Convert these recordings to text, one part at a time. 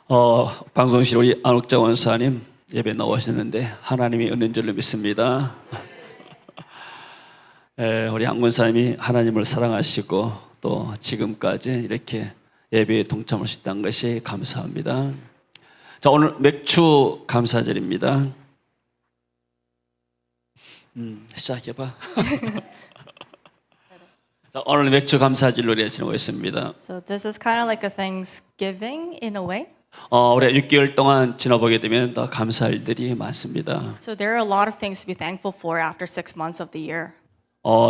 방송실 우리 안옥자 원사님 예배 나오셨는데 하나님이 은혜인 줄로 믿습니다. 우리 안 원사님이 하나님을 사랑하시고 또 지금까지 이렇게 예배에 동참할 수 있다는 것이 감사합니다. 자, 오늘 맥주 감사절입니다. 시작해봐. 자, 오늘 맥주 감사절 노래 지내고 있습니다. So this is kind of like a Thanksgiving in a way. 우리가 6개월 동안 지나보게 되면 더 감사할 일들이 많습니다. So there are a lot of things to be thankful for after 6 months of the year.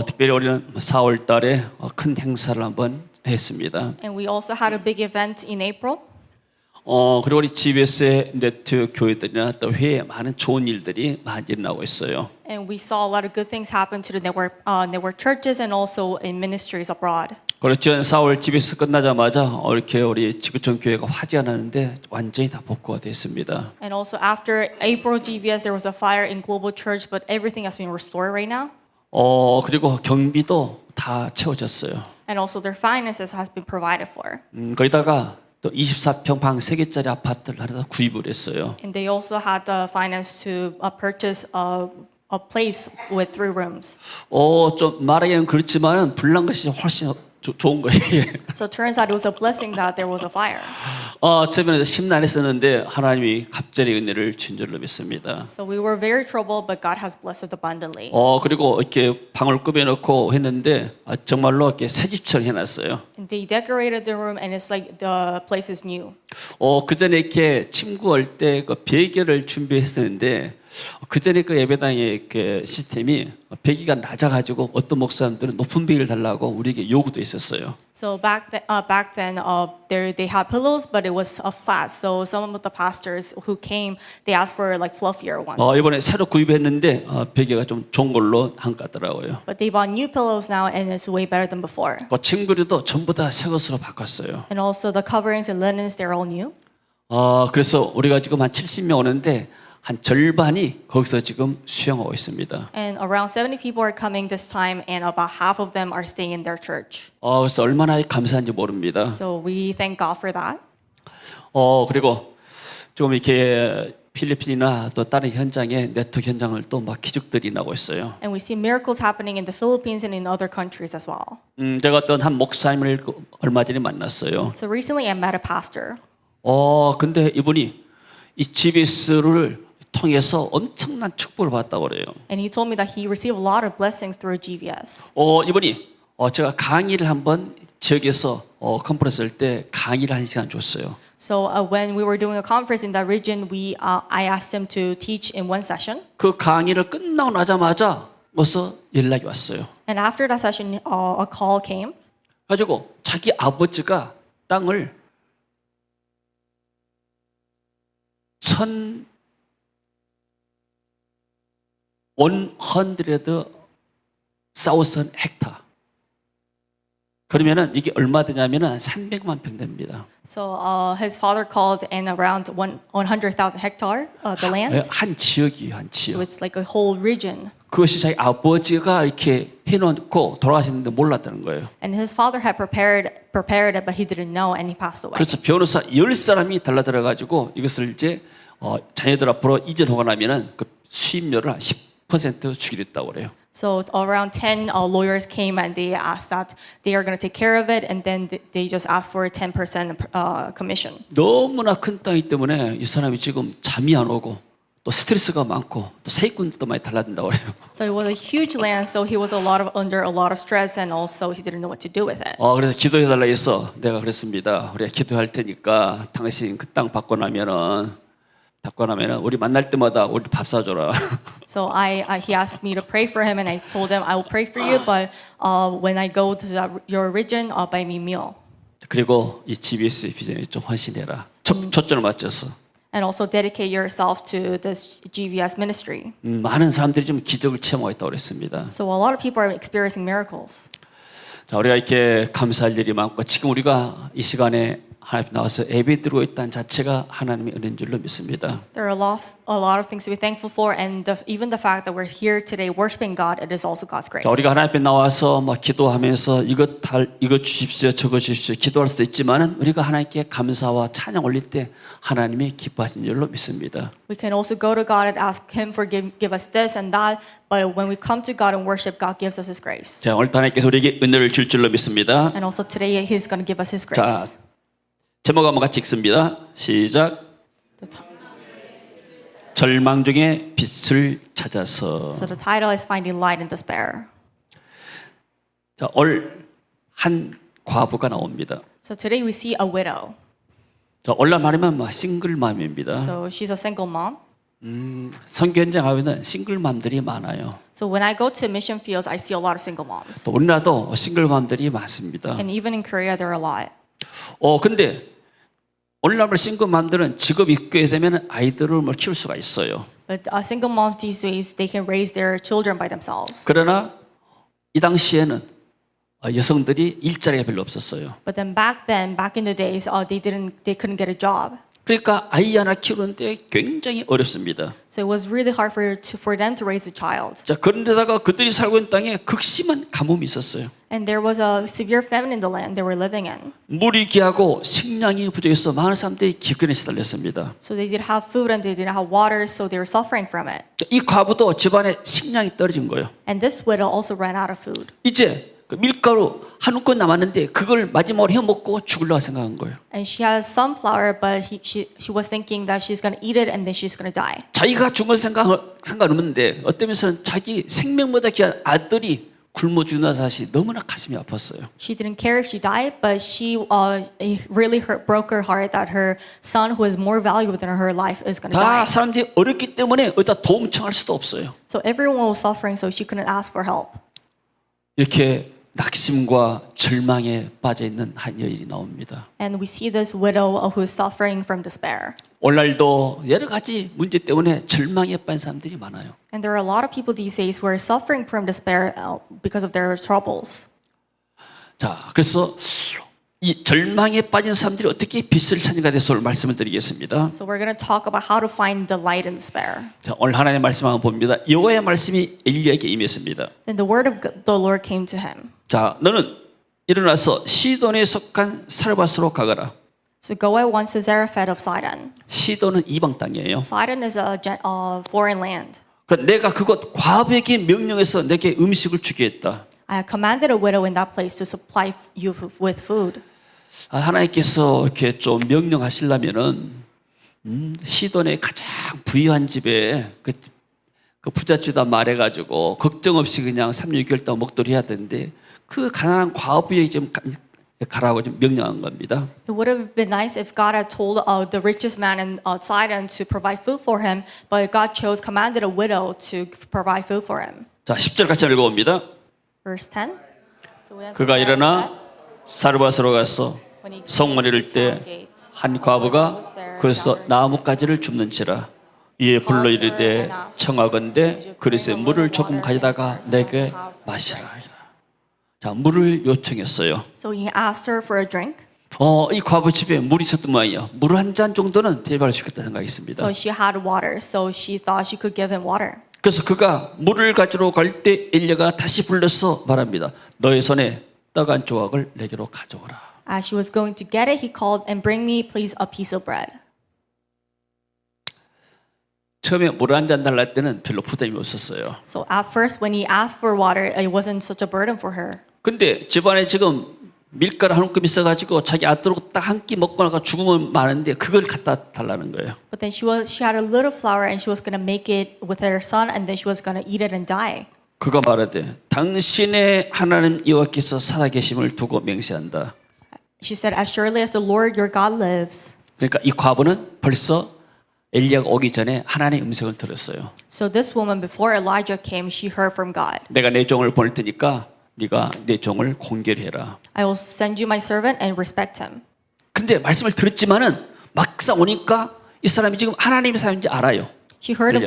특별히 우리는 4월 달에 큰 행사를 한번 했습니다. And we also had a big event in April. 그리고 우리 GBS의 네트워크 교회들이나 또 회에 많은 좋은 일들이 많이 일어나고 있어요. And we saw a lot of good things happen to the network churches and also in ministries abroad. 그렇죠. 4월 GBS 끝나자마자 이렇게 우리 지구촌 교회가 화재가 나는데 완전히 다 복구가 됐습니다. And also after April GBS there was a fire in Global Church, but everything has been restored right now. 그리고 경비도 다 채워졌어요. And also their finances has been provided for. 거기다가 또 24평 방 3개짜리 아파트를 하나 구입을 했어요. And they also had the finance to purchase a place with 3 rooms. 좀 말하기는 그렇지만 불난 것이 훨씬 좋은 거예요. So it turns out it was a blessing that there was a fire. 처음에는 심란했었는데 하나님이 갑자기 은혜를 준 줄로 믿습니다. So we were very troubled, but God has blessed us abundantly. 그리고 이렇게 방을 꾸며놓고 했는데 정말로 이렇게 새 집처럼 해놨어요. And they decorated the room, and it's like the place is new. 그 전에 이렇게 침구할 때 그 베개를 준비했었는데 그 전에 그 예배당의 그 시스템이 베개가 낮아가지고 어떤 목사님들은 높은 베개를 달라고 우리에게 요구도 있었어요. So back then, they had pillows, but it was flat. So some of the pastors who came, they asked for like fluffier ones. 이번에 새로 구입했는데 베개가 좀 좋은 걸로 한 것 같더라고요. But they bought new pillows now, and it's way better than before. 침구류도 전부 다 새 것으로 바꿨어요. And also the coverings and linens, they're all new. 그래서 우리가 지금 한 70명 오는데 한 절반이 거기서 지금 수영하고 있습니다. And around 70 people are coming this time, and about half of them are staying in their church. 그래서 얼마나 감사한지 모릅니다. So we thank God for that. 그리고 좀 이렇게 필리핀이나 또 다른 현장에 네트워크 현장을 또 막 기적들이 나고 있어요. And we see miracles happening in the Philippines and in other countries as well. 제가 어떤 한 목사님을 얼마 전에 만났어요. So recently I met a pastor. 근데 이분이 이 GBS를 통해서 엄청난 축복을 받았다고 그래요. And he told me that he received a lot of blessings through GVS. 이분이 제가 강의를 한번 지역에서 컨퍼런스 할 때 강의를 1시간 줬어요. So when we were doing a conference in that region, I asked him to teach in one session. 그 강의를 끝나고 나자마자 벌써 연락이 왔어요. And after that session, a call came. 가지고 자기 아버지가 땅을 100,000 헥타. 그러면은 이게 얼마 되냐면은 300만 평 됩니다. So his father called, and around 100,000 hectare, the land. 한 지역이에요, 한 So 지역. it's like a whole region. 그것이 자기 아버지가 이렇게 해놓고 돌아가셨는데 몰랐다는 거예요. And his father had prepared it, but he didn't know, and he passed away. 그래서 변호사 10사람이 달라들어가지고 이것을 이제 자녀들 앞으로 이전하고 나면은 그 수입료를 한 10% 주기로 했다고 그래요. So around 10 lawyers came, and they asked that they are going to take care of it, and then they just asked for a 10% commission. 너무나 큰 땅이기 때문에 이 사람이 지금 잠이 안 오고 또 스트레스가 많고 또 세입꾼도 많이 달라든다고 그래요. So it was a huge land, so he was under a lot of stress, and also he didn't know what to do with it. 그래서 기도해달라 해서 내가 그랬습니다. 우리가 기도할 테니까 당신 그 땅 받고 나면은 우리 만날 때마다 우리 밥 사줘라. So he asked me to pray for him, and I told him I will pray for you, but when I go to your region, buy me meal. 그리고 이 GBS 비전에 좀 헌신해라. 초점을 맞춰서. And also dedicate yourself to this GVS ministry. 많은 사람들이 좀 기적을 체험하고 있다고 그랬습니다. So a lot of people are experiencing miracles. 자, 우리가 이렇게 감사할 일이 많고 지금 우리가 이 시간에 하나님 나와서 예배드리고 있다는 자체가 하나님의 은혜인 줄로 믿습니다. There are a lot of things to be thankful for, and even the fact that we're here today worshiping God, it is also God's grace. 자, 우리가 하나님 앞에 나와서 막 기도하면서 이것 주십시오, 저것 주십시오 기도할 수도 있지만은 우리가 하나님께 감사와 찬양 올릴 때 하나님이 기뻐하신 줄로 믿습니다. We can also go to God and ask Him for give us this and that, but when we come to God and worship, God gives us His grace. 자, 오늘 하나님께서 우리에게 은혜를 줄 줄로 믿습니다. And also today, He's going to give us His 자, grace. 제목 한번 같이 읽습니다. 시작. 절망 중에 빛을 찾아서. So the title is Finding Light in Despair. 자, 오늘 한 과부가 나옵니다. So today we see a widow. 자, 오늘 말하면 싱글맘입니다. So she's a single mom. 선교 현장 가면은 싱글맘들이 많아요. So when I go to mission fields, I see a lot of single moms. 또 우리나라도 싱글맘들이 많습니다. And even in Korea, there are a lot. 근데 오늘날 싱글맘들은 직업이 있게 되면 아이들을 키울 수가 있어요. But single moms these days, they can raise their children by themselves. 그러나 이 당시에는 여성들이 일자리가 별로 없었어요. But then back in the days, they couldn't get a job. 그러니까 아이 하나 키우는데 굉장히 어렵습니다. So it was really hard for them to raise a child. 자, 그런데다가 그들이 살고 있는 땅에 극심한 가뭄이 있었어요. And there was a severe famine in the land they were living in. 물이 귀하고 식량이 부족해서 많은 사람들이 기근에 시달렸습니다. So they didn't have food and they didn't have water, so they were suffering from it. 이 과부도 집안에 식량이 떨어진 거예요. And this widow also ran out of food. 이제 그 밀가루 한 움큼 남았는데 그걸 마지막으로 해먹고 죽으려고 생각한 거예요. And she has some flour, but she was thinking that she's going to eat it and then she's going to die. 자기가 죽을 상관없는데 어떤 면에서는 자기 생명보다 귀한 아들이 굶어 죽는 사실이 너무나 가슴이 아팠어요. She didn't care if she died, but it really broke her heart that her son, who is more valuable than her life, is going to 다 die. 사람들이 어렵기 때문에 어디다 도움 청할 수도 없어요. So everyone was suffering, so she couldn't ask for help. 이렇게 낙심과 절망에 빠져 있는 한 여인이 나옵니다. And we see this widow who is suffering from despair. 오늘날도 여러 가지 문제 때문에 절망에 빠진 사람들이 많아요. And there are a lot of people these days who are suffering from despair because of their troubles. 자, 그래서 이 절망에 빠진 사람들이 어떻게 빛을 찾는가 대해서 오늘 말씀을 드리겠습니다. So we're going to talk about how to find the light in despair. 자, 오늘 하나님의 말씀 한번 봅니다. 여호와의 말씀이 엘리야에게 임했습니다. Then the word of the Lord came to him. 자, 너는 일어나서 시돈에 속한 사르밧으로 가거라. So go at once to Zarephath of Sidon. 시돈은 이방 땅이에요. Sidon is a foreign land. 내가 그곳 과부에게 명령해서 내게 음식을 주게 했다. I commanded a widow in that place to supply you with food. 하나님께서 이렇게 좀 명령하시려면은 시돈의 가장 부유한 집에 그 부잣집에다 말해가지고 걱정 없이 그냥 3, 6개월 동안 먹도록 해야 되는데 그 가난한 과부에게 좀 가라고 좀 명령한 겁니다. It would have been nice if God had told the richest man in Sidon to provide food for him, but God commanded a widow to provide food for him. 자, 10절 같이 읽어봅니다. Verse 10. So 그가 일어나 사르밧으로 가서 성문을 때 한 과부가 그래서 나뭇가지를 줍는지라 이에 불러 이르되 청하건대 그릇에 물을 조금 가져다가 내게 마시라. 자, 물을 요청했어요. So he asked her for a drink. 이 과부 집에 물이 있었던 모양이에요. 물 한 잔 정도는 대발할 수 있겠다 생각했습니다. So she had water, so she thought she could give him water. 그래서 그가 물을 가지러 갈 때 엘리야가 다시 불러서 말합니다. 너의 손에 떡 한 조각을 내게로 가져오라. As she was going to get it, he called and bring me, please, a piece of bread. 처음에 물 한 잔 달라 할 때는 별로 부담이 없었어요. So at first, when he asked for water, it wasn't such a burden for her. 근데 집안에 지금 밀가루 한 움큼 있어가지고 자기 아들하고 딱 한 끼 먹고 나가 죽으면 많은데 그걸 갖다 달라는 거예요. But then she had a little flour and she was going to make it with her son, and then she was going to eat it and die. 그가 말하되 당신의 하나님 여호와께서 살아계심을 두고 맹세한다. She said, as surely as the Lord your God lives. 그러니까 이 과부는 벌써 엘리야가 오기 전에 하나님의 음성을 들었어요. So this woman, before Elijah came, she heard from God. 내가 내 종을 보낼 테니까 네가 내 종을 공경해라. I will send you my servant and respect him. 근데 말씀을 들었지만은 막상 오니까 이 사람이 지금 하나님의 사람인지 알아요. She heard a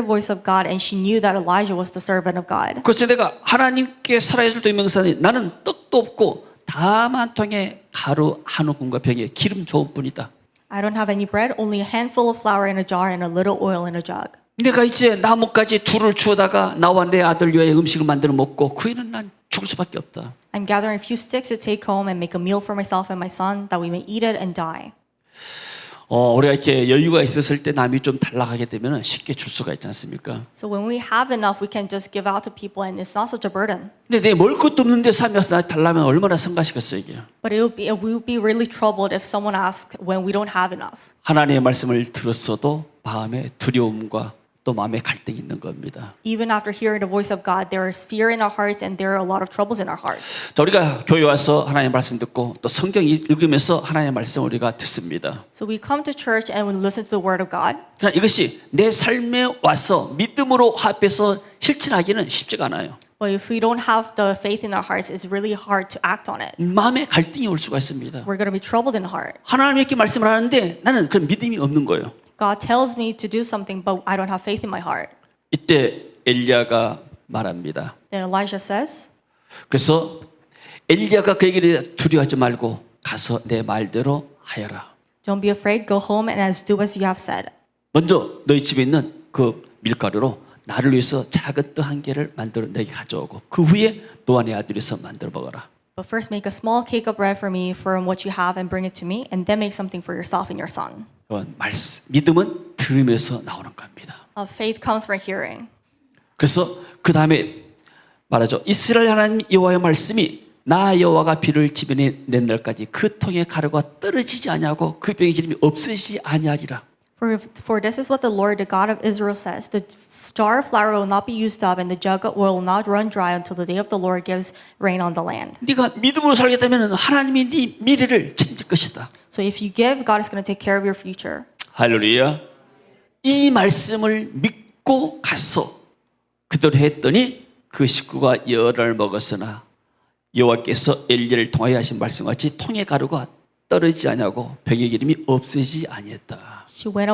voice of God, and she knew that Elijah was the servant of God. 그래서 내가 하나님께 살아있을 때 명사니 나는 떡도 없고 다만 통에 가루 한 움큼과 병에 기름 좋은 뿐이다. I don't have any bread, only a handful of flour in a jar and a little oil in a jug. 내가 이제 나뭇가지 둘을 주워다가 나와 내 아들 위하여 음식을 만들어 먹고 그 일은 난 죽을 수밖에 없다. I'm gathering a few sticks to take home and make a meal for myself and my son that we may eat it and die. 우리가 이렇게 여유가 있었을 때 남이 좀 달라가게 되면 쉽게 줄 수가 있지 않습니까? So when we have enough, we can just give out to people and it's not such a burden. 근데 내 먹을 것도 없는데 삶이 와서 나한테 달라면 얼마나 성가시겠어요 이게. But we would be really troubled if someone asked when we don't have enough. 하나님의 말씀을 들었어도 마음에 두려움과 또 마음에 갈등이 있는 겁니다. Even after hearing the voice of God, there is fear in our hearts and there are a lot of troubles in our hearts. 자, 우리가 교회 와서 하나님의 말씀 듣고 또 성경 읽으면서 하나님의 말씀 우리가 듣습니다. So we come to church and we listen to the word of God. 그러나 이것이 내 삶에 와서 믿음으로 합해서 실천하기는 쉽지가 않아요. But if we don't have the faith in our hearts, it's really hard to act on it. 마음에 갈등이 올 수가 있습니다. We're going to be troubled in heart. 하나님이 이렇게 말씀을 하는데 나는 그런 믿음이 없는 거예요. God tells me to do something, but I don't have faith in my heart. 이때 엘리야가 말합니다. Then Elijah says, 그래서 엘리야가 그에게 두려워하지 말고 가서 내 말대로 하여라. don't be afraid, go home and do as you have said. 먼저 너희 집에 있는 그 밀가루로 나를 위해서 작은 떡 한 개를 만들어 내게 가져오고 그 후에 너와 내 아들에서 만들어 먹어라. But first make a small cake of bread for me from what you have and bring it to me, and then make something for yourself and your son. 믿음은 들으면서 나오는 겁니다. Faith comes from hearing. 그래서 그 다음에 말하죠. 이스라엘 하나님 여호와의 말씀이 나 여호와가 비를 지면에 낸 날까지 그 통에 가루가 떨어지지 아니하고 그 병의 기름이 없으시지 아니하리라. For this is what the Lord, the God of Israel says: the jar of flour will not be used up, and the jug of oil will not run dry until the day of the Lord gives rain on the land. 네가 믿음으로 살겠다면 하나님이 네 미래를 책임질 것이다. So if you give, God is going to take care of your future. 할렐루야. 이 말씀을 믿고 가서 그대로 했더니 그 식구가 열을 먹었으나 여호와께서 엘리야를 통하여 하신 말씀과 같이 통의 가루가 떨어지지 아니하고 병의 기름이 없어지지 아니했다. She went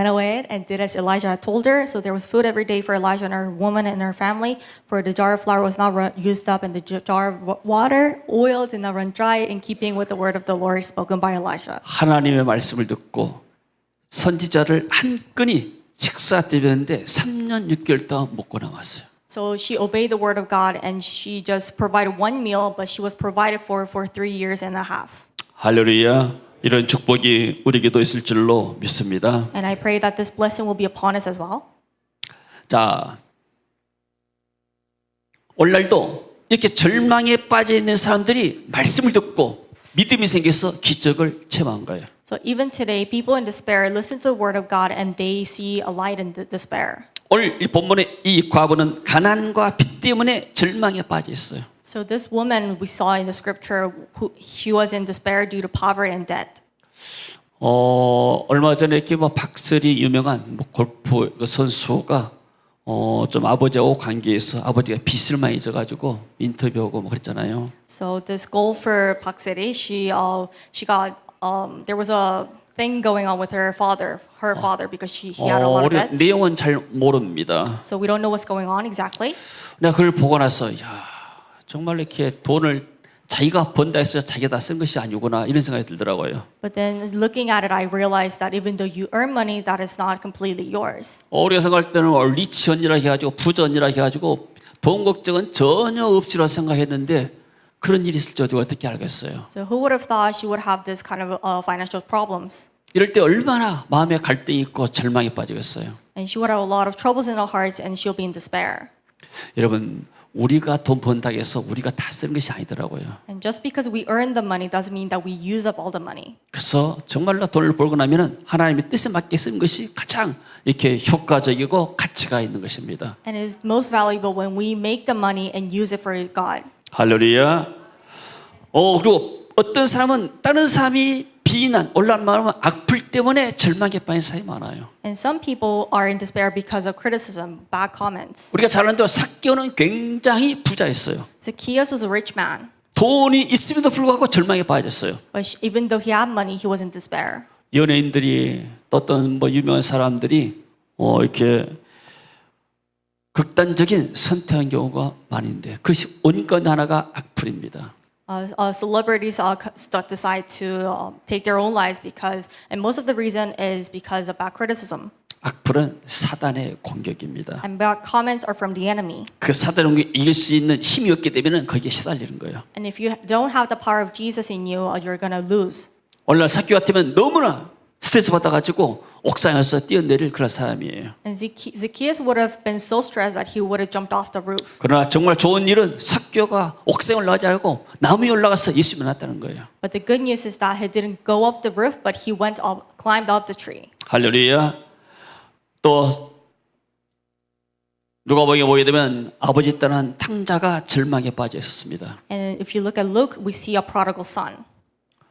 away and did as Elijah had told her. So there was food every day for Elijah and her woman and her family. For the jar of flour was not used up, and the jar of water, oil did not run dry, in keeping with the word of the Lord spoken by Elijah. 하나님의 말씀을 듣고 선지자를 한 건이 식사 때였는데 3년 6개월 동안 먹고 나왔어요. So she obeyed the word of God, and she just provided one meal, but she was provided for 3 years and a half. 할렐루야. 이런 축복이 우리에게도 있을 줄로 믿습니다. And I pray that this blessing will be upon us as well. 자, 오늘날도 이렇게 절망에 빠져 있는 사람들이 말씀을 듣고 믿음이 생겨서 기적을 체험한 거예요. So even today, people in despair listen to the word of God and they see a light in despair. 오늘 이 본문의 이 과부는 가난과 빚 때문에 절망에 빠져 있어요. So this woman we saw in the scripture, she was in despair due to poverty and debt. 얼마 전에 이렇게 박설이 유명한 골프 선수가 좀 아버지하고 관계에서 아버지가 빚을 많이 져가지고 인터뷰하고 그랬잖아요. So this golfer Park Seri, she got there was a thing going on with her father because he had a lot of 우리 debt. 내용은 잘 모릅니다. So we don't know what's going on exactly. 내가 그걸 보고 나서 정말 이렇게 돈을 자기가 번다 해서 자기가 다 쓴 것이 아니구나 이런 생각이 들더라고요. But then looking at it, I realized that even though you earn money, that is not completely yours. 우리가 생각할 때는 리치 언니라 해가지고 부자 언니라 해가지고 돈 걱정은 전혀 없이라 생각했는데 그런 일이 있을 줄 어떻게 알겠어요. So who would have thought she would have this kind of financial problems? 이럴 때 얼마나 마음에 갈등이 있고 절망에 빠지겠어요. And she would have a lot of troubles in her heart, and she'll be in despair. 여러분 우리가 돈 번다고 해서 우리가 다 쓰는 것이 아니더라고요. And just because we earn the money doesn't mean that we use up all the money. 그래서 정말로 돈을 벌고 나면은 하나님의 뜻에 맞게 쓰는 것이 가장 이렇게 효과적이고 가치가 있는 것입니다. And it is most valuable when we make the money and use it for God. 할렐루야. 그리고 어떤 사람은 다른 사람이 비난, 올라온 마음은 악플 때문에 절망에 빠진 사람이 많아요. And some people are in despair because of criticism, bad comments. 우리가 잘 아는데 삭개오는 굉장히 부자였어요. Zacchaeus was a rich man, 돈이 있음에도 불구하고 절망에 빠졌어요. but even though he had money, he was in despair. 연예인들이 또 어떤 유명한 사람들이 이렇게 극단적인 선택한 경우가 많은데 그것이 원건 하나가 악플입니다. celebrities decide to take their own lives and most of the reason is because of bad criticism. 악플은 사단의 공격입니다. And bad comments are from the enemy. 그 사단의 공격 이길 수 있는 힘이 없기 때문에 거기에 시달리는 거예요. And if you don't have the power of Jesus in you, you're gonna lose. 오늘날 삭개오 같으면 너무나 스트레스 받아가지고 옥상에서 뛰어내릴 그런 사람이에요. And Zacchaeus would have been so stressed that he would have jumped off the roof. 그러나 정말 좋은 일은 삭개오가 옥상에 올라가지 않고 나무에 올라가서 예수 만났다는 거예요. But the good news is that he didn't go up the roof, but he climbed up the tree. 할렐루야. 또 누가복음에 보게 되면 아버지 떠난 탕자가 절망에 빠져 있었습니다. And if you look at Luke, we see a prodigal son.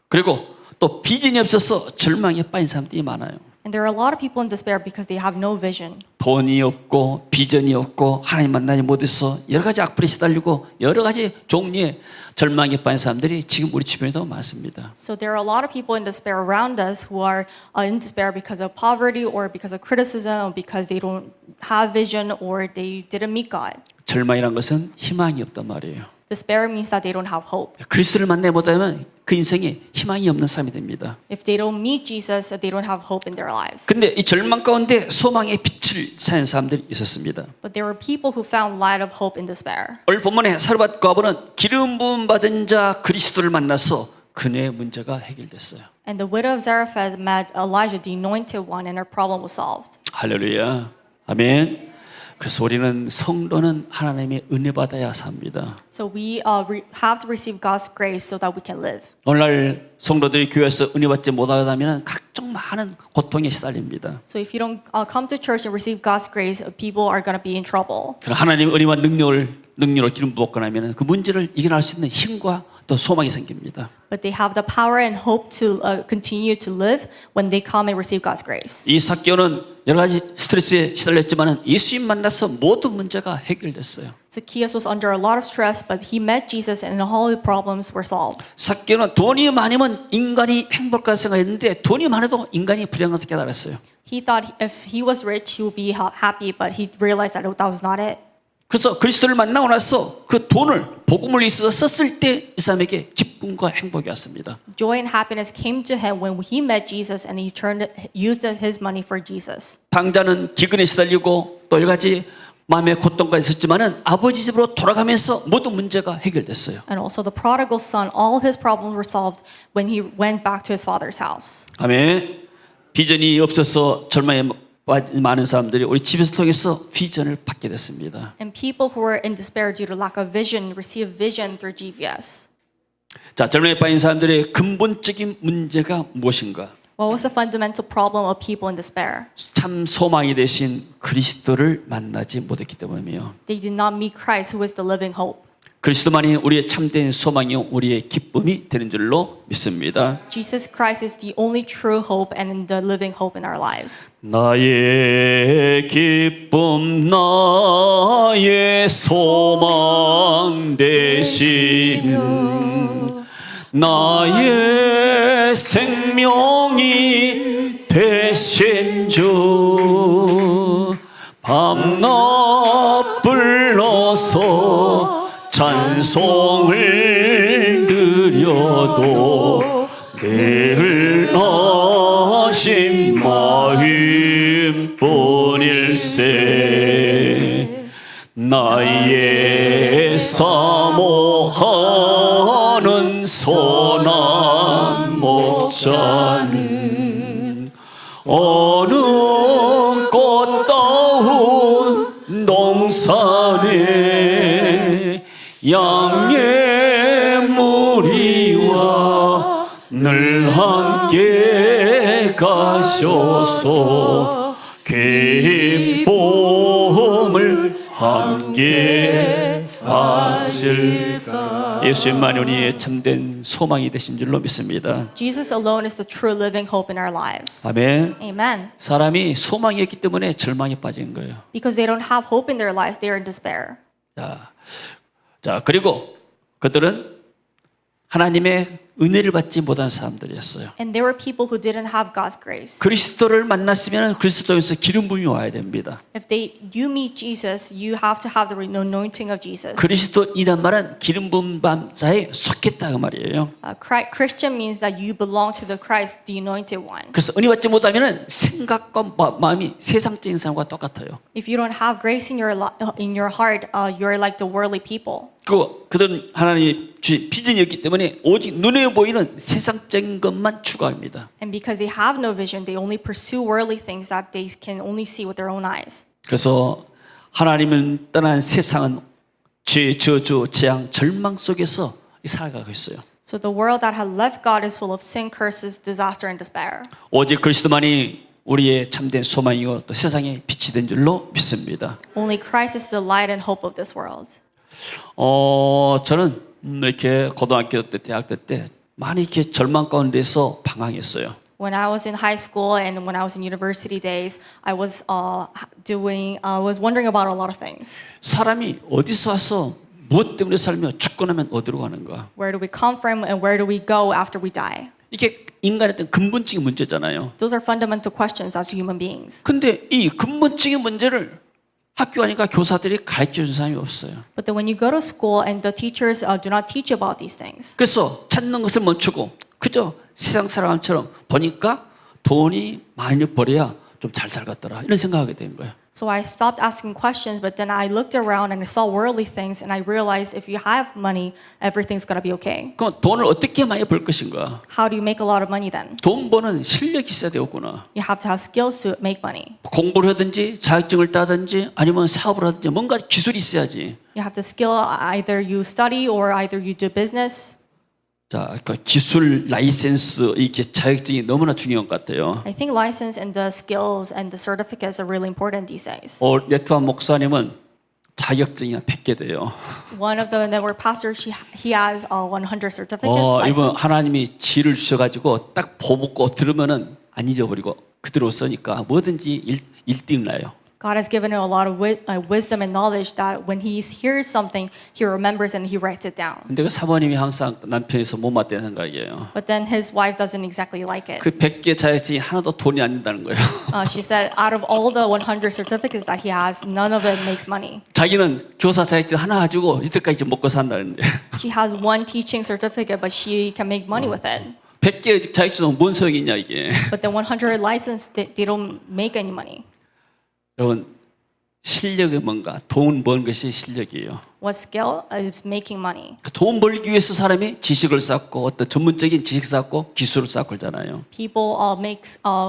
그리고 또 비전이 없어서 절망에 빠진 사람들이 많아요. And there are a lot of people in despair because they have no vision. 돈이 없고 비전이 없고 하나님 만나지 못해서 여러 가지 악플에 시달리고 여러 가지 종류의 절망에 빠진 사람들이 지금 우리 주변에도 많습니다. So there are a lot of people in despair around us who are in despair because of poverty or because of criticism or because they don't have vision or they didn't meet God. 절망이란 것은 희망이 없단 말이에요. Despair means that they don't have hope. 그리스도를 만나지 못하면 그 인생에 희망이 없는 사람이 됩니다. If they don't meet Jesus, they don't have hope in their lives. 근데 이 절망 가운데 소망의 빛을 사는 사람들이 있었습니다. But there were people who found light of hope in despair. 오늘 본문에 사르밧 과부는 기름 부음 받은 자 그리스도를 만나서 그녀의 문제가 해결됐어요. And the widow of Zarephath met Elijah, the anointed one, and her problem was solved. 할렐루야. 아멘. 그래서 우리는 성도는 하나님의 은혜 받아야 삽니다. So we have to receive God's grace so that we can live. 오늘날 성도들이 교회에서 은혜 받지 못하다면 각종 많은 고통에 시달립니다. So if you don't come to church and receive God's grace, people are going to be in trouble. 그러나 하나님의 은혜와 능력으로 기름 부었거나 하면 그 문제를 이겨낼 수 있는 힘과 또 소망이 생깁니다. But they have the power and hope to continue to live when they come and receive God's grace. 이 삭개오는 여러 가지 스트레스에 시달렸지만 예수님 만나서 모든 문제가 해결됐어요. Zacchaeus was under a lot of stress, but he met Jesus and all his problems were solved. 삭개오는 돈이 많으면 인간이 행복할 생각했는데 돈이 많아도 인간이 불행하다고 깨달았어요. He thought if he was rich, he would be happy, but he realized that that was not it. 그래서 그리스도를 만나고 나서 그 돈을 복음을 위해서 썼을 때 이 사람에게 기쁨과 행복이 왔습니다. Joy and happiness came to him when he met Jesus and he used his money for Jesus. 당자는 기근에 시달리고 또 여러 가지 마음의 고통가 있었지만은 아버지 집으로 돌아가면서 모든 문제가 해결됐어요. And also the prodigal son, all his problems were solved when he went back to his father's house. 아멘. 비전이 없어서 절망에 많은 사람들이 우리 집에서 통해서 비전을 받게 됐습니다. And people who were in despair due to lack of vision received vision through GVS. 자, 절망에 빠진 사람들의 근본적인 문제가 무엇인가? What was the fundamental problem of people in despair? 참 소망이 되신 그리스도를 만나지 못했기 때문이에요. They did not meet Christ, who is the living hope. 그리스도만이 우리의 참된 소망이요 우리의 기쁨이 되는 줄로 믿습니다. Jesus Christ is the only true hope and the living hope in our lives. 나의 기쁨 나의 소망 되시는 나의 생명이 되신 주 밤낮 불러서 찬송을 드려도 늘 하신 마음뿐일세 나의 사모하는 선한 목자는 어느 꽃다운 동산에 양의 무리와 늘 함께 가셔서 기쁨을 함께 하실까. 예수님만이 우리의 참된 소망이 되신 줄로 믿습니다. Jesus alone is the true living hope in our lives. 아멘. Amen. 사람이 소망이 없기 때문에 절망에 빠진 거예요. Because they don't have hope in their lives, they are in despair. 자, 그리고 그들은 하나님의 은혜를 받지 못한 사람들이었어요. And there were people who didn't have God's grace. 그리스도를 만났으면 그리스도에서 기름 부음이 와야 됩니다. If you meet Jesus, you have to have the anointing of Jesus. 그리스도이란 말은 기름 부음 받자에 속했다 그 말이에요. Christian means that you belong to the Christ, the anointed one. 그래서 은혜 받지 못하면은 생각과 마음이 세상적인 사람과 똑같아요. If you don't have grace in your heart, you're like the worldly people. 그들은 하나님의 비전이었기 때문에 오직 눈에 보이는 세상적인 것만 추구합니다. And because they have no vision, they only pursue worldly things that they can only see with their own eyes. 그래서 하나님을 떠난 세상은 죄, 저주, 재앙, 절망 속에서 살아가고 있어요. So the world that has left God is full of sin, curses, disaster, and despair. 오직 그리스도만이 우리의 참된 소망이고 또 세상의 빛이 된 줄로 믿습니다. Only Christ is the light and hope of this world. 저는 이렇게 고등학교 때, 대학교 때 많이 이렇게 절망 가운데서 방황했어요. When I was in high school and when I was in university days, I was wondering about a lot of things. 사람이 어디서 와서 무엇 때문에 살며 죽고 나면 어디로 가는가? Where do we come from and where do we go after we die? 이게 인간의 어떤 근본적인 문제잖아요. Those are fundamental questions as human beings. 근데 이 근본적인 문제를 학교 가니까 교사들이 가르쳐 준 사람이 없어요. But then when you go to school and the teachers do not teach about these things. 그래서 찾는 것을 멈추고 그저 세상 사람처럼 보니까 돈이 많이 벌어야 좀 잘 살겠더라 이런 생각하게 된 거예요. So I stopped asking questions, but then I looked around and I saw worldly things and I realized if you have money, everything's gonna be okay. 그럼 돈을 어떻게 많이 벌 것인가? How do you make a lot of money then? 돈 버는 실력이 있어야 되겠구나. You have to have skills to make money. 공부를 하든지 자격증을 따든지 아니면 사업을 하든지 뭔가 기술이 있어야지. You have the skill, either you study or either you do business. 자, 그러니까 기술 라이센스 이게 자격증이 너무나 중요한 것 같아요. I think license and the skills and the certificates are really important these days. 네트와 목사님은 자격증이 한 100개 돼요. One of the network pastors, he has 100 certificates. 이번 license. 하나님이 지혜를 주셔가지고 딱 보고 들으면은 안 잊어버리고 그대로 쓰니까 뭐든지 1등 나요. God has given him a lot of wisdom and knowledge that when he hears something, he remembers and he writes it down. 근데 그 사모님이 항상 남편에서 못맞다는 생각이에요. But then his wife doesn't exactly like it. 그 100개 자격증이 하나도 돈이 안 된다는 거예요. She said out of all the 100 certificates that he has, none of it makes money. 자기는 교사 자격증 하나 가지고 이때까지 먹고 산다는데. She has one teaching certificate, but she can make money with it. 100개 자격증은 뭔 소용이 있냐 이게. But then 100 license, they don't make any money. 여러분 실력이 뭔가 돈 버는 것이 실력이에요. What skill is making money? 돈 벌기 위해서 사람이 지식을 쌓고 어떤 전문적인 지식 쌓고 기술을 쌓고 하잖아요. People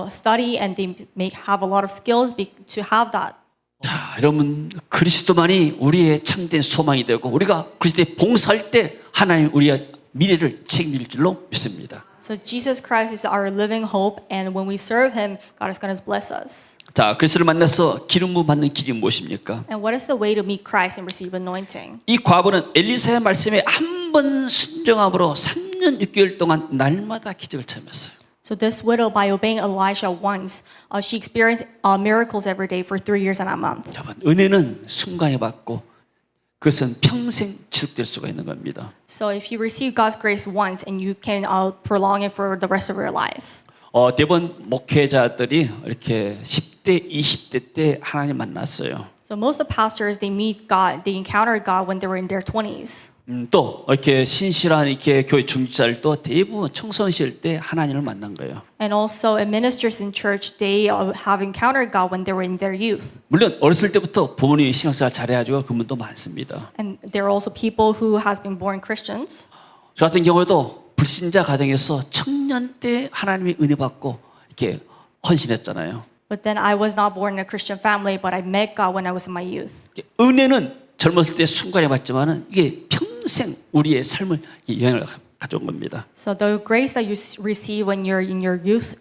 study and they have a lot of skills to have that. 자, 여러분 그리스도만이 우리의 참된 소망이 되고 우리가 그리스도에 봉사할 때 하나님 우리의 미래를 책임질 줄로 믿습니다. So Jesus Christ is our living hope, and when we serve Him, God is going to bless us. 자, 그리스도를 만나서 기름 부음 받는 길이 무엇입니까? And what is the way to meet Christ and receive anointing? 이 과부는 엘리사의 말씀에 한 번 순종함으로 3년 6개월 동안 날마다 기적을 체험했어요. So this widow, by obeying Elisha once, she experienced miracles every day for 3 years and a month. 여러분, 은혜는 순간에 받고 그것은 평생 지속될 수가 있는 겁니다. So if you receive God's grace once, and you can prolong it for the rest of your life. 대부분 목회자들이 이렇게 10대, 20대 때 하나님 만났어요. So most of the pastors, they meet God, they encounter God when they were in their 20s. 또 이렇게 신실한 이렇게 교회 중직자들도 대부분 청소년 시절 때 하나님을 만난 거예요. And also, ministers in church, they have encountered God when they were in their youth. 물론 어렸을 때부터 부모님이 신앙생활 잘해가지고 그런 분도 많습니다. And there are also people who has been born Christians. 저 같은 경우에도 불신자 가정에서 청년 때 하나님의 은혜 받고 이렇게 헌신했잖아요. But then I was not born in a Christian family, but I met God when I was in my youth. 은혜는 젊었을 때 순간에 받지만은 이게 평생 우리의 삶을 영향을 가져온 겁니다. So the grace that you receive when you're in your youth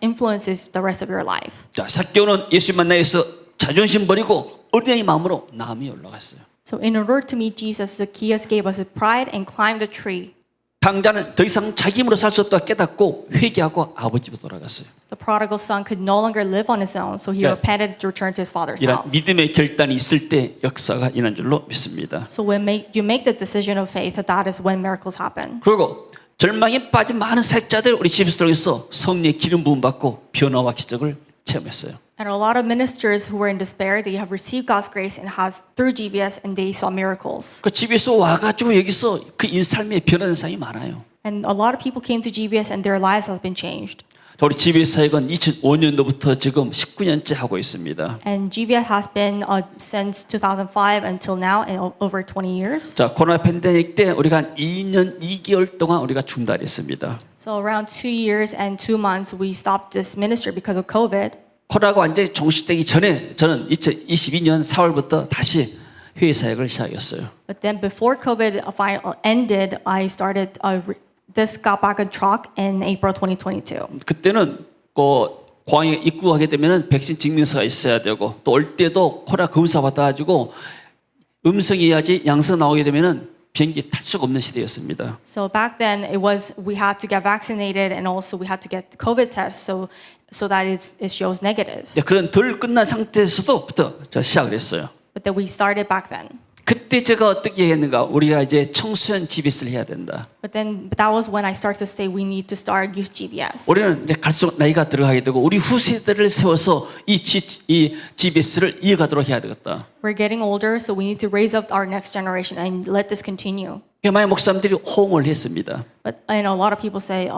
influences the rest of your life. 자, 삭개오는 예수 만나서 자존심 버리고 어린아이 마음으로 나무에 올라갔어요. So in order to meet Jesus, Zacchaeus gave us his pride and climbed a tree. 당자는 더 이상 자기 힘으로 살 수 없다 깨닫고 회개하고 아버지 집으로 돌아갔어요. The prodigal son could no longer live on his own, so he Yeah. repented to return to his father's 이런 house. 믿음의 결단이 있을 때 역사가 일어난 줄로 믿습니다. So when you make the decision of faith, that is when miracles happen. 그리고 절망에 빠진 많은 사역자들 우리 집에서 통해서 성령의 기름 부음 받고 변화와 기적을 체험했어요. And a lot of ministers who were in despair, they have received God's grace and has through GBS, and they saw miracles. 그 집에서 와가지고 여기서 그 인삶에 변하는 사람이 많아요. And a lot of people came to GBS and their lives has been changed. 우리 GBS 사역은 2005년도부터 지금 19년째 하고 있습니다. And GBS has been since 2005 until now, in over 20 years. 자, 코로나 팬데믹 때 우리가 한 2년 2개월 동안 우리가 중단했습니다. So around 2 years and 2 months, we stopped this ministry because of COVID. 코로나가 완전히 종식되기 전에 저는 2022년 4월부터 다시 회의 사역을 시작했어요. But then before COVID ended, I started, this got back on track in April 2022. 그때는 그 공항에 입국하게 되면은 백신 증명서가 있어야 되고 또 올 때도 코로나 검사 받아가지고 음성이어야지 양성 나오게 되면은 비행기 탈 수가 없는 시대였습니다. So back then it was we had to get vaccinated and also we had to get COVID tests so that it shows negative. 그런 덜 끝난 상태에서도부터 시작을 했어요. But then we started back then. 그때 제가 어떻게 했는가? 우리가 이제 청소년 GBS를 해야 된다. But that was when I started to say we need to start youth GBS. 우리는 이제 갈수록 나이가 들어가게 되고 우리 후세대를 세워서 이 GBS를 이어가도록 해야 되겠다. We're getting older, so we need to raise up our next generation and let this continue. 많은 목사님들이 호응을 했습니다. But I know a lot of people say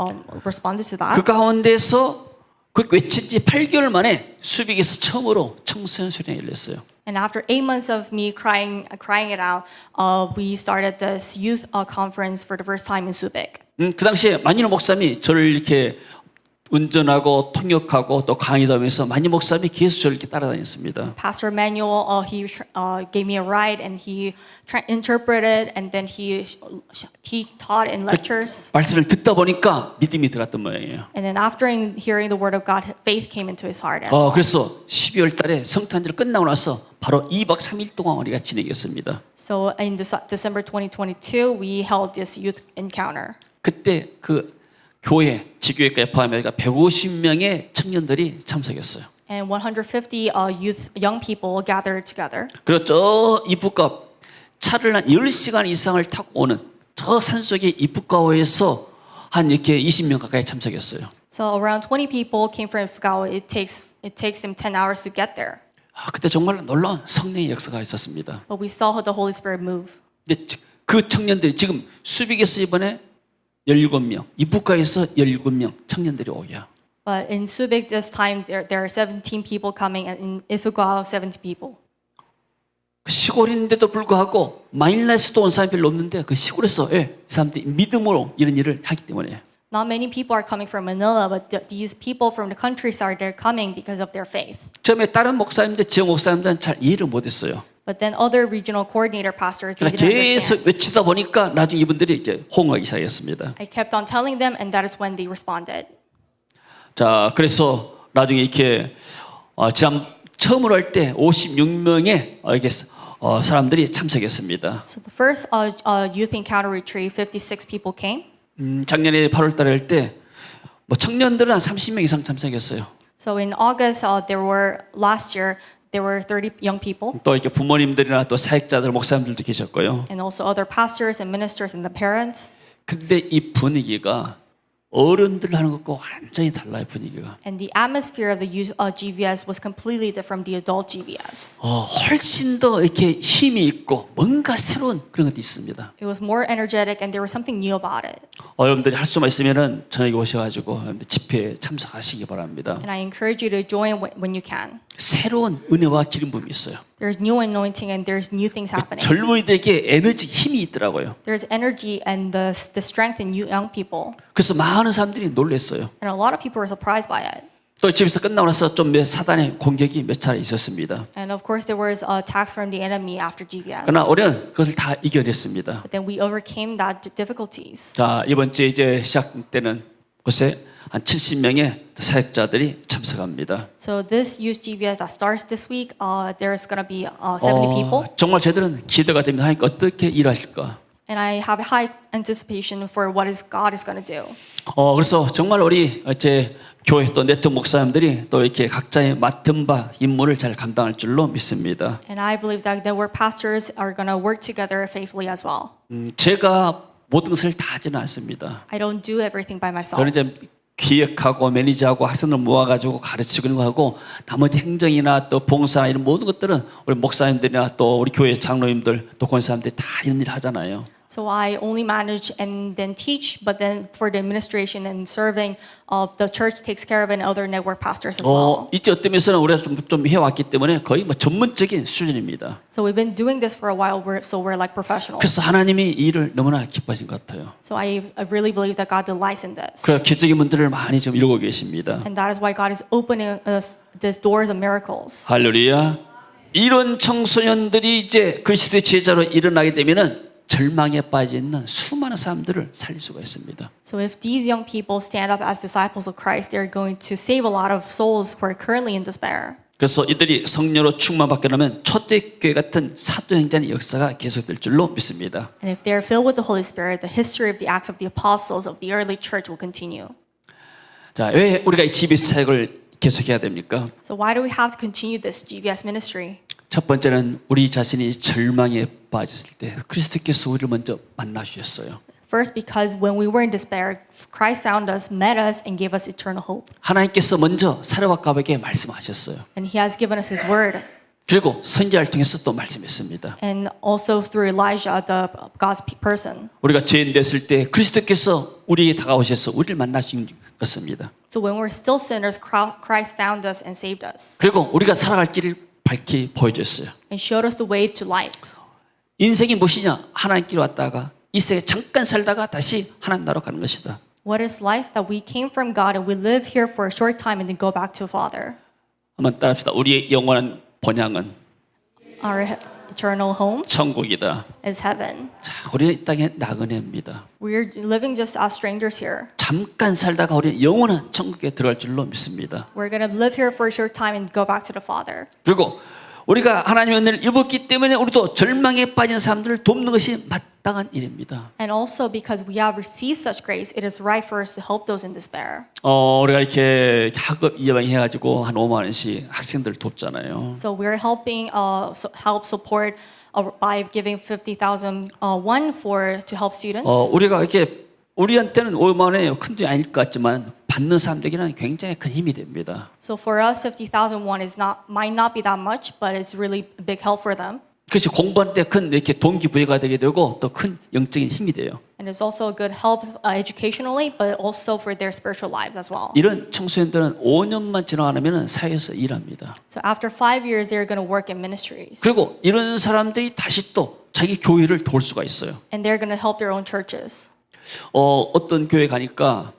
responded to that. 그 가운데서 그 외친 지 8개월 만에 수빅에서 처음으로 청소년 수련회 열렸어요. And after 8 months of me crying it out, we started this youth conference for the first time in Subic. 그 당시에 만인호 목사님이 저를 이렇게 운전하고 통역하고 또 강의도 하면서 만인호 목사님이 계속 저를 이렇게 따라다녔습니다. Pastor Emmanuel, he gave me a ride and he interpreted and then he taught in lectures. 말씀을 듣다 보니까 믿음이 들었던 모양이에요. And then after hearing the word of God, faith came into his heart. 그래서 12월 달에 성탄절 끝나고 나서 바로 2박 3일 동안 우리가 진행했습니다. So in December 2022, we held this youth encounter. 그때 그 교회, 지교회까지 포함해서 150명의 청년들이 참석했어요. And 150 young people gathered together. 그리고 저 이북가 차를 한 10시간 이상을 타고 오는 저 산속의 이북가오에서 한 이렇게 20명 가까이 참석했어요. So around 20 people came from Ifugao. It takes them 10 hours to get there. 그때 정말 놀라운 성령의 역사가 있었습니다. But we saw the Holy Spirit move. 근데 그 청년들이 지금 수빅에서 이번에 17명, 이북가에서 17명 청년들이 오게요. But in Subic this time, there are 17 people coming, and in Ifugao, 70 people. 시골인데도 불구하고 마닐라에서도 온 사람이 별로 없는데 그 시골에서 이 사람들이 믿음으로 이런 일을 하기 때문에. Not many people are coming from Manila, but these people from the countryside, they're coming because of their faith. 처음에 다른 목사님들, 지역 목사님들은 잘 이해를 못했어요. But then other regional coordinator pastors, they 그러니까 didn't 계속 understand. 외치다 보니까 나중에 이분들이 이제 호응하기 시작했습니다. I kept on telling them, and that is when they responded. 자, 그래서 나중에 이렇게 지난 처음으로 할 때 56명의 이렇게 사람들이 참석했습니다. So the first youth encounter retreat, 56 people came. 작년에 8월 달에 할 때 뭐 청년들은 한 30명 이상 참석했어요. So in August, last year, there were 30 young people, 또 이렇게 부모님들이나 또 사역자들, 목사님들도 계셨고요. and also other pastors and ministers and the parents. 근데 이 분위기가 어른들 하는 것과 완전히 달라요, 분위기가. And the atmosphere of the GVS was completely different from the adult GVS. 훨씬 더 이렇게 힘이 있고 뭔가 새로운 그런 것도 있습니다. It was more energetic and there was something new about it. 여러분들이 할 수만 있으면은 저녁에 오셔가지고 집회에 참석하시기 바랍니다. And I encourage you to join when you can. 새로운 은혜와 기름 부음이 있어요. There's new anointing and there's new things happening. 젊은이들에게 에너지, 힘이 있더라고요. There's energy and the strength in you young people. 그래서 많은 사람들이 놀랐어요. And a lot of people were surprised by it. 또 집에서 끝나고 나서 좀 사단의 공격이 몇 차례 있었습니다. And of course there was attacks from the enemy after GVS. 그러나 우리는 그것을 다 이겨냈습니다. But then we overcame that difficulties. 자, 이번 주에 이제 시작 때는 곳에 한 70명의 사역자들이 참석합니다. So this youth GVS that starts this week, there's going to be 70 people. 정말 저희들은 기대가 됩니다. 하니까 어떻게 일하실까? And I have high anticipation for what God is going to do. 그래서 정말 우리 제 교회 또 네트워크 목사님들이 또 이렇게 각자의 맡은 바 임무를 잘 감당할 줄로 믿습니다. And I believe that the work pastors are going to work together faithfully as well. 제가 모든 것을 다 하지는 않습니다. I don't do everything by myself. 저는 이제 기획하고 매니저하고 학생들 모아가지고 가르치고 있는 거 하고 나머지 행정이나 또 봉사 이런 모든 것들은 우리 목사님들이나 또 우리 교회 장로님들 또 권사님들이 다 이런 일을 하잖아요. So I only manage and then teach, but then for the administration and serving, the church takes care of and other network pastors as well. 이제 어떤 면에서는 우리가 좀 해왔기 때문에 거의 뭐 전문적인 수준입니다. So we've been doing this for a while, so we're like professionals. 그래서 하나님이 이 일을 너무나 기뻐하신 것 같아요. So I really believe that God delights in this. 그래서 기적의 문들을 많이 좀 이루고 계십니다. And that is why God is opening us these doors of miracles. 할렐루야. 이런 청소년들이 이제 그리스도의 제자로 일어나게 되면은 절망에 빠져 있는 수많은 사람들을 살릴 수가 있습니다. So if these young people stand up as disciples of Christ, they're going to save a lot of souls who are currently in despair. 그래서 이들이 성령으로 충만받게 되면 초대교회 같은 사도행전의 역사가 계속될 줄로 믿습니다. And if they're filled with the Holy Spirit, the history of the Acts of the Apostles of the early church will continue. 자, 왜 우리가 이 GBS 사역을 계속해야 됩니까? So why do we have to continue this GBS ministry? 첫 번째는 우리 자신이 절망에 빠졌을 때 그리스도께서 우리를 먼저 만나주셨어요. First, because when we were in despair, Christ found us, met us, and gave us eternal hope. 하나님께서 먼저 사르밧가백에 말씀하셨어요. And He has given us His word. 그리고 선지자를 통해서 또 말씀했습니다. And also through Elijah, God's person. 우리가 죄인 됐을 때 그리스도께서 우리에게 다가오셔서 우리를 만나신 것입니다. So when we're still sinners, Christ found us and saved us. 그리고 우리가 살아갈 길을 밝히 보여줬어요. And showed us the way to life. 인생이 무엇이냐? 하나님께로 왔다가 이 세계 잠깐 살다가 다시 하나님 나라로 가는 것이다. What is life? That we came from God and we live here for a short time and then go back to Father. 한번 따라합시다. 우리의 영원한 본향은 Our eternal home 천국이다. is heaven. 자, 우리는 이 땅에 나그네입니다. We're living just as strangers here. 잠깐 살다가 우리는 영원한 천국에 들어갈 줄로 믿습니다. We're going to live here for a short time and go back to the Father. 그리고 우리가 하나님의 은혜를 입었기 때문에 우리도 절망에 빠진 사람들을 돕는 것이 마땅한 일입니다. And also because we have received such grace, it is right for us to help those in despair. 우리가 이렇게 학업 이완해가지고 한 5만 원씩 학생들 돕잖아요. So we're helping help support by giving 50,000 won to help students. 우리가 이렇게 우리한테는 5만 원이 큰 돈이 아닐 것 같지만 받는 사람들에게는 굉장히 큰 힘이 됩니다. So for us, 50,000 won might not be that much, but it's really a big help for them. 그것이 공부할 때 큰 이렇게 동기부여가 되게 되고 또 큰 영적인 힘이 돼요. And it's also a good help educationally, but also for their spiritual lives as well. 이런 청소년들은 5년만 지나가면 사회에서 일합니다. So after 5 years, they're going to work in ministries. 그리고 이런 사람들이 다시 또 자기 교회를 도울 수가 있어요. And they're going to help their own churches. 어떤 교회 가니까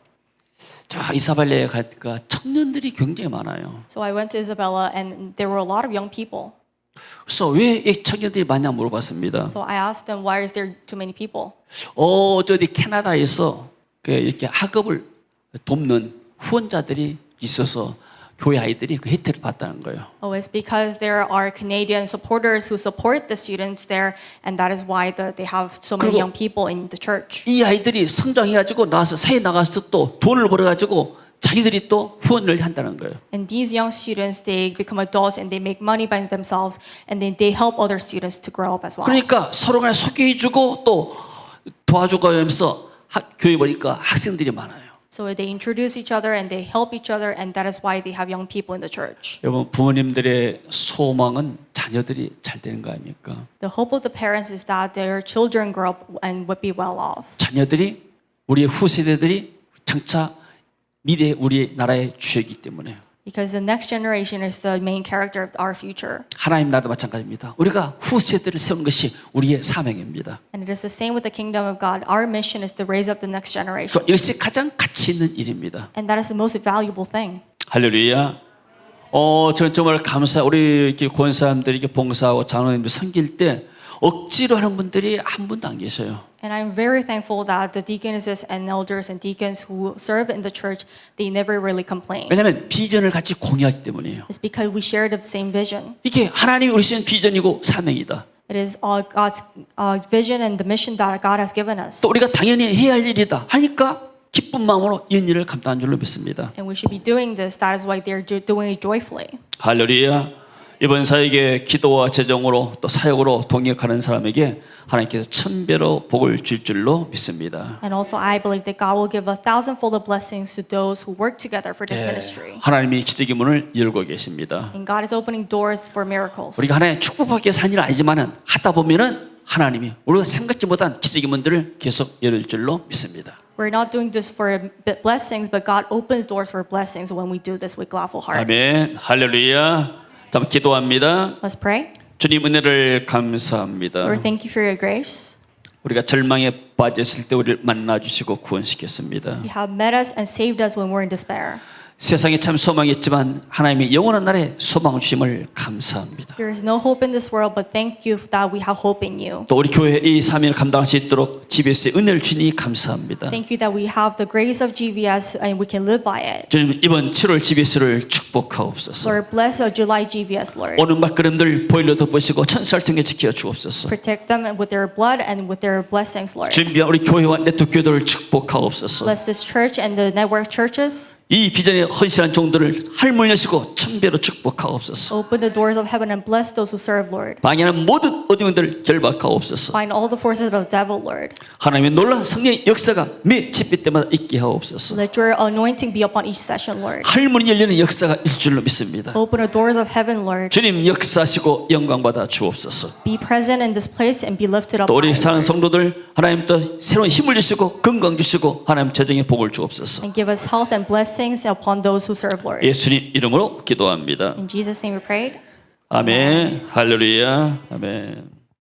저 이사벨레에 가니까 청년들이 굉장히 많아요. So I went to Isabella, and there were a lot of young people. 그래서 왜 이 청년들이 많냐 물어봤습니다. So I asked them, why is there too many people? 저기 캐나다에서 이렇게 학업을 돕는 후원자들이 있어서 교회 아이들이 그 혜택을 받다는 거예요. Oh, it's because there are Canadian supporters who support the students there, and that is why they have so many young people in the church. 이 아이들이 성장해가지고 나와서 사회 나가서 또 돈을 벌어가지고 자기들이 또 후원을 한다는 거예요. And these young students, they become adults and they make money by themselves, and then they help other students to grow up as well. 그러니까 서로 간에 소개해주고 또 도와주고 하면서 교회 보니까 학생들이 많아요. So they introduce each other and they help each other, and that is why they have young people in the church. 여러분 부모님들의 소망은 자녀들이 잘 되는 거 아닙니까? The hope of the parents is that their children grow up and would be well off. 자녀들이 우리의 후세대들이 장차 미래 우리 나라의 주역이기 때문에. Because the next generation is the main character of our future. 하나님 나라도 마찬가지입니다. 우리가 후세대를 세우는 것이 우리의 사명입니다. And it is the same with the kingdom of God. Our mission is to raise up the next generation. 이것이 가장 가치 있는 일입니다. And that is the most valuable thing. 할렐루야. 저는 정말 감사. 우리 이렇게 권사님들이 이렇게 봉사하고 장로님들 섬길 때 억지로 하는 분들이 한 분도 안 계셔요. And I'm very thankful that the deaconesses and elders and deacons who serve in the church, they never really complain. 왜냐하면 비전을 같이 공유하기 때문이에요. It's because we share the same vision. 이게 하나님이 우리 주신 비전이고 사명이다. It is God's vision and the mission that God has given us. 또 우리가 당연히 해야 할 일이다 하니까 기쁜 마음으로 이 일을 감당한 줄로 믿습니다. And we should be doing this. That is why they're doing it joyfully. 할렐루야. 이번 사역에 기도와 재정으로 또 사역으로 동역하는 사람에게 하나님께서 천배로 복을 줄 줄로 믿습니다. And also, I believe that God will give 1,000-fold of blessings to those who work together for this ministry. 하나님이 기적의 문을 열고 계십니다. And God is opening doors for miracles. 우리가 하나님 축복받기 위해서 한 일은 아니지만은 하다 보면은 하나님이 우리가 생각지 못한 기적의 문들을 계속 열을 줄로 믿습니다. We're not doing this for blessings, but God opens doors for blessings when we do this with gladful heart. 아멘. 할렐루야. 다음 기도합니다. Let's pray. 주님 은혜를 감사합니다. Lord, thank you for your grace. 우리가 절망에 빠졌을 때 우리를 만나 주시고 구원시켰습니다. You have met us and saved us when we're in despair. 세상에 참 소망이 있지만 하나님의 영원한 날에 소망 주심을 감사합니다. There is no hope in this world, but thank you that we have hope in you. 또 우리 교회 이 사명을 감당할 수 있도록 GBS의 은혜를 주니 감사합니다. Thank you that we have the grace of GVS and we can live by it. 주님 이번 7월 GBS를 축복하옵소서. Lord, bless our July GVS, Lord. 오는 발걸음들 보일러 덮으시고 천사를 통해 지켜 주옵소서. Protect them with their blood and with their blessings, Lord. 준비한 우리 교회와 네트워크 교도를 축복하옵소서. Bless this church and the network churches. 이 비전에 헌신한 종들을 할문 여시고 천배로 축복하옵소서. Open the doors of heaven and bless those who serve, Lord. 방해하는 모든 어둠들 결박하옵소서. Bind all the forces of the devil, Lord. 하나님의 놀라운 성령의 역사가 매 집회 때마다 있게 하옵소서. Let your anointing be upon each session, Lord. 할문이 열리는 역사가 있을 줄로 믿습니다. Open the doors of heaven, Lord. 주님 역사하시고 영광 받아 주옵소서. Be present in this place and be lifted up. 또 우리 high, 사는 Lord. 성도들 하나님 또 새로운 힘을 주시고 건강 주시고 하나님 재정의 복을 주옵소서. And give us health and blessings upon those who serve, Lord. 예수님 이름으로 기도합니다. In Jesus' name we prayed. 아멘. 할렐루야. 아멘.